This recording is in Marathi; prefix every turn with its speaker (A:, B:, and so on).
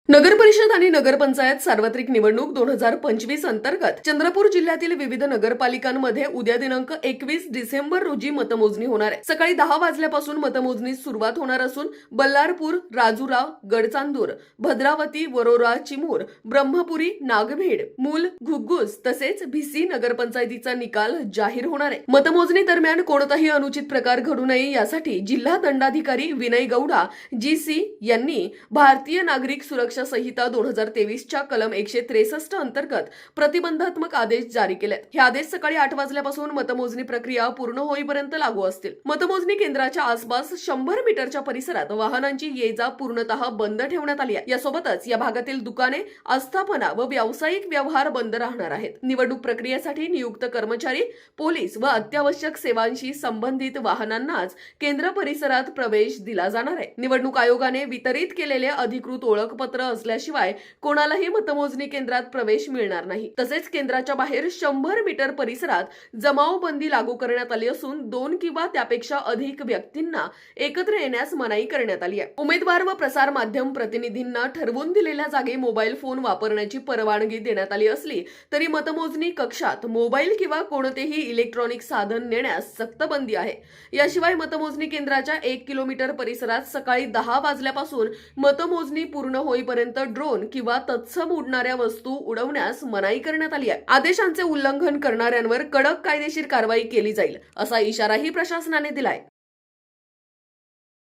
A: नगर परिषद आणि नगरपंचायत सार्वत्रिक निवडणूक 2025 अंतर्गत चंद्रपूर जिल्ह्यातील विविध नगरपालिकांमध्ये उद्या दिनांक 21 डिसेंबर रोजी मतमोजणी होणार आहे। सकाळी 10 वाजल्यापासून मतमोजणीस सुरुवात होणार असून बल्लारपूर, राजुरा, गडचांदूर, भद्रावती, वरोरा, चिमूर, ब्रह्मपुरी, नागभीड, मूल, घुग्गुस तसेच भिसी नगरपंचायतीचा निकाल जाहीर होणार आहे। मतमोजणी दरम्यान कोणताही अनुचित प्रकार घडू नये यासाठी जिल्हा दंडाधिकारी विनय गौडा GC यांनी भारतीय नागरिक सुरक्षा संहिता 2023 च्या कलम 163 अंतर्गत प्रतिबंधात्मक आदेश जारी केले। हे आदेश सकाळी 8 वाजल्यापासून मतमोजणी प्रक्रिया पूर्ण होईपर्यंत लागू असतील। मतमोजणी केंद्राच्या आसपास 100 मीटरच्या परिसरात वाहनांची ये-जा पूर्णतः बंद ठेवण्यात आली आहे। यासोबतच या भागातील दुकाने, आस्थापना व व्यावसायिक व्यवहार बंद राहणार आहेत। निवडणूक प्रक्रियेसाठी नियुक्त कर्मचारी, पोलीस व अत्यावश्यक सेवांशी संबंधित वाहनांनाच केंद्र परिसरात प्रवेश दिला जाणार आहे। निवडणूक आयोगाने वितरित केलेले अधिकृत ओळखपत्र असल्याशिवाय कोणालाही मतमोजणी केंद्रात प्रवेश मिळणार नाही। तसेच केंद्राच्या बाहेर 100 मीटर परिसरात जमावबंदी लागू करण्यात आली असून 2 किंवा त्यापेक्षा अधिक व्यक्तींना एकत्र येण्यास मनाई करण्यात आली आहे। उमेदवार व प्रसार माध्यम प्रतिनिधींना ठरवून दिलेल्या जागी मोबाईल फोन वापरण्याची परवानगी देण्यात आली असली तरी मतमोजणी कक्षात मोबाईल किंवा कोणतेही इलेक्ट्रॉनिक साधन नेण्यास सक्त बंदी आहे। याशिवाय मतमोजणी केंद्राच्या 1 किलोमीटर परिसरात सकाळी 10 वाजल्यापासून मतमोजणी पूर्ण होईपर्यंत ड्रोन किंवा तत्सम उडणाऱ्या वस्तू उडवण्यास मनाई करण्यात आली आहे। आदेशांचे उल्लंघन करणाऱ्यांवर कडक कायदेशीर कारवाई केली जाईल असा इशाराही प्रशासनाने दिलाय।